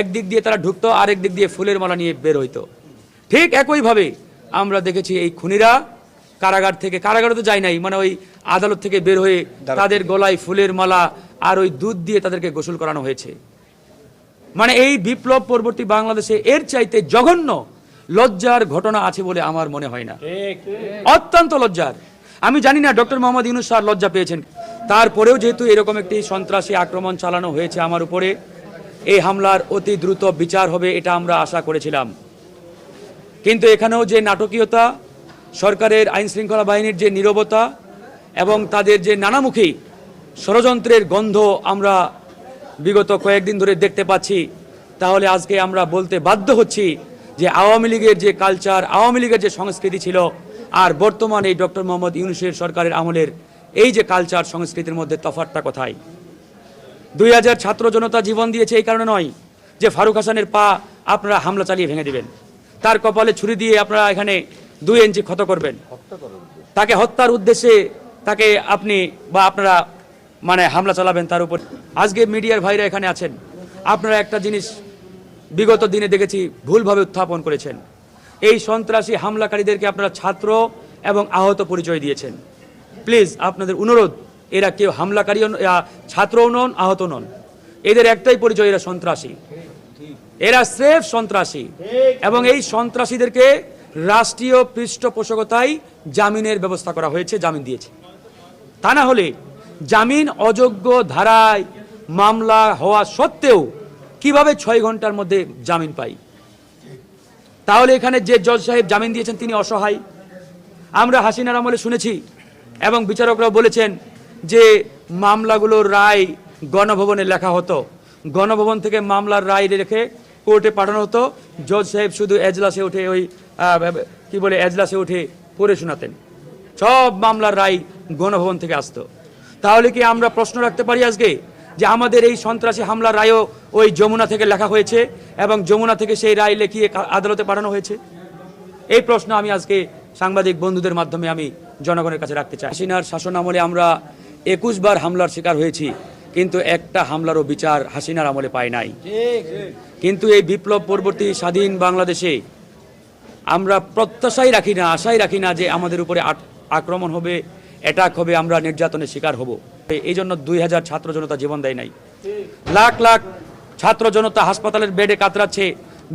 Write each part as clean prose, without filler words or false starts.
একদিক দিয়ে তারা ঢুকতো, আরেক দিক দিয়ে ফুলের মালা নিয়ে বের হইতো। ঠিক একইভাবে আমরা দেখেছি এই খুনিরা কারাগার থেকে, কারাগারে তো যায় নাই, মানে ওই আদালত থেকে বের হয়ে তাদের গলায় ফুলের মালা আর ওই দুধ দিয়ে তাদেরকে গোসল করানো হয়েছে। মানে এই বিপ্লব পরবর্তী বাংলাদেশে এর চাইতে জঘন্য লজ্জার ঘটনা আছে বলে আমার মনে হয় না। অত্যন্ত লজ্জার। আমি জানি না ডক্টর মোহাম্মদ ইউনূস স্যার লজ্জা পেয়েছেন, তারপরেও যেহেতু এরকম একটি সন্ত্রাসী আক্রমণ চালানো হয়েছে আমার উপরে, এই হামলার অতি দ্রুত বিচার হবে এটা আমরা আশা করেছিলাম। কিন্তু এখানেও যে নাটকীয়তা, সরকারের আইন শৃঙ্খলা বাহিনীর যে নীরবতা এবং তাদের যে নানামুখী ষড়যন্ত্রের গন্ধ আমরা বিগত কয়েকদিন ধরে দেখতে পাচ্ছি, তাহলে আজকে আমরা বলতে বাধ্য হচ্ছি যে আওয়ামী লীগের যে কালচার, আওয়ামী লীগের যে সংস্কৃতি ছিল আর বর্তমানে এই ডক্টর মোহাম্মদ ইউনূসের সরকারের আমলের এই যে কালচার সংস্কৃতির মধ্যে তফাৎটা কোথায়? 2000 ছাত্র জনতা জীবন দিয়েছে এই কারণে নয় যে ফারুক হাসানের পা আপনারা হামলা চালিয়ে ভেঙে দিবেন, তার কপালে ছুরি দিয়ে আপনারা এখানে 2 ইঞ্চি ক্ষত করবেন, তাকে হত্যার উদ্দেশ্যে তাকে আপনি বা আপনারা মানে হামলা চালাবেন তার উপর। আজকে মিডিয়ার ভাইরা এখানে আছেন, আপনারা একটা জিনিস বিগত দিনে দেখেছি ভুলভাবে উত্থাপন করেছেন। এই সন্ত্রাসী হামলাকারীদেরকে আপনারা ছাত্র এবং আহত পরিচয় দিয়েছেন। প্লিজ আপনাদের অনুরোধ, এরা কেউ হামলাকারীও ছাত্রও নন, আহত নন, এদের একটাই পরিচয়, এরা সন্ত্রাসী, এরা স্রেফ সন্ত্রাসী। এবং এই সন্ত্রাসীদেরকে রাষ্ট্রীয় পৃষ্ঠপোষকতায় জামিনের ব্যবস্থা করা হয়েছে, জামিন দিয়েছে। তা না হলে জামিন অযোগ্য ধারায় মামলা হওয়া সত্ত্বেও কিভাবে 6 ঘন্টার মধ্যে জামিন পাই? তাহলে এখানে যে জজ সাহেব জামিন দিয়েছেন তিনি অসহায়। আমরা হাসিনার আমলে শুনেছি এবং বিচারকরাও বলেছেন যে মামলাগুলোর রায় গণভবনে লেখা হতো, গণভবন থেকে মামলার রায় রেখে কোর্টে পাঠানো হতো, জজ সাহেব শুধু এজলাসে উঠে ওই এজলাসে উঠে পড়ে শোনাতেন, সব মামলার রায় গণভবন থেকে আসতো। তাহলে কি আমরা প্রশ্ন রাখতে পারি আজকে যে আমাদের এই সন্ত্রাসী হামলার রায়ও ওই যমুনা থেকে লেখা হয়েছে এবং যমুনা থেকে সেই রায় লেখিয়ে আদালতে পাঠানো হয়েছে? এই প্রশ্ন আমি আজকে সাংবাদিক বন্ধুদের মাধ্যমে আমি জনগণের কাছে রাখতে চাই। হাসিনার শাসন আমলে আমরা 21 বার হামলার শিকার হয়েছি, কিন্তু একটা হামলারও বিচার হাসিনার আমলে পাই নাই। কিন্তু এই বিপ্লব পরবর্তী স্বাধীন বাংলাদেশে আমরা প্রত্যাশাই রাখি না, আশাই রাখি না যে আমাদের উপরে আক্রমণ হবে, অ্যাটাক হবে, আমরা নির্যাতনের শিকার হব। এই জন্য 2000 ছাত্র জনতা জীবন দেয় নাই। লাখ লাখ ছাত্র জনতা হাসপাতালের বেডে কাতরাচ্ছে,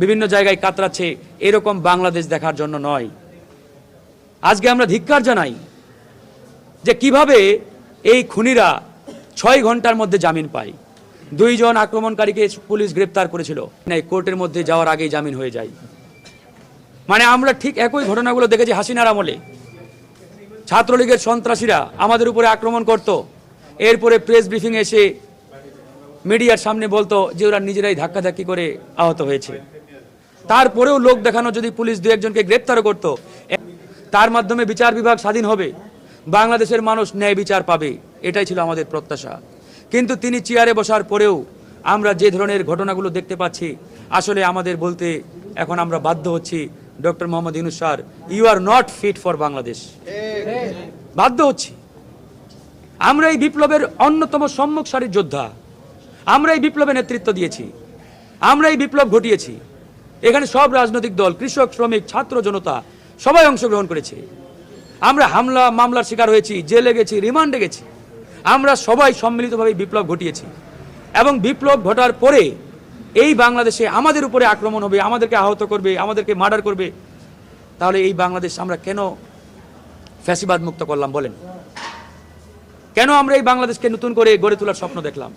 বিভিন্ন জায়গায় কাতরাচ্ছে, এরকম বাংলাদেশ দেখার জন্য নয়। আজকে আমরা ধিক্কার জানাই যে কিভাবে এই খুনিরা 6 ঘন্টার মধ্যে জামিন পায়। 2 জন আক্রমণকারীকে পুলিশ গ্রেপ্তার করেছিল, কোর্টের মধ্যে যাওয়ার আগেই জামিন হয়ে যায়। মানে আমরা ঠিক একই ঘটনাগুলো দেখেছি হাসিনার আমলে। ছাত্রলীগের সন্ত্রাসীরা আমাদের উপরে আক্রমণ করত, এরপরে প্রেস ব্রিফিং এসে মিডিয়ার সামনে বলতো যে ওরা নিজেরাই ধাক্কাধাক্কি করে আহত হয়েছে। তারপরেও লোক দেখানো যদি পুলিশ 2 একজনকে গ্রেপ্তারও করত, তার মাধ্যমে বিচার বিভাগ স্বাধীন হবে, বাংলাদেশের মানুষ ন্যায় বিচার পাবে, এটাই ছিল আমাদের প্রত্যাশা। কিন্তু তিনি চেয়ারে বসার পরেও আমরা যে ধরনের ঘটনাগুলো দেখতে পাচ্ছি, আসলে আমাদের বলতে এখন আমরা বাধ্য হচ্ছি, doctor Mohammad Yunus sir, you are not fit for Bangladesh. বাধ্য হচ্ছি। আমরা এই বিপ্লবের অন্যতম সম্মুখ সারির যোদ্ধা, আমরা এই বিপ্লবে নেতৃত্ব দিয়েছি, আমরা এই বিপ্লব ঘটিয়েছি। এখানে সব রাজনৈতিক দল, কৃষক, শ্রমিক, ছাত্র জনতা সবাই অংশগ্রহণ করেছে। আমরা মামলার শিকার হয়েছি, জেলে গেছি, রিমান্ডে গেছি, আমরা সবাই সম্মিলিতভাবে বিপ্লব ঘটিয়েছি। এবং বিপ্লব ঘটার পরে এই বাংলাদেশে আমাদের উপরে আক্রমণ হবে, আমাদেরকে আহত করবে, আমাদেরকে মার্ডার করবে, তাহলে এই বাংলাদেশ আমরা কেন ফ্যাসিবাদ মুক্ত করলাম বলেন? কেন আমরা এই বাংলাদেশকে নতুন করে গড়ে তোলার স্বপ্ন দেখলাম?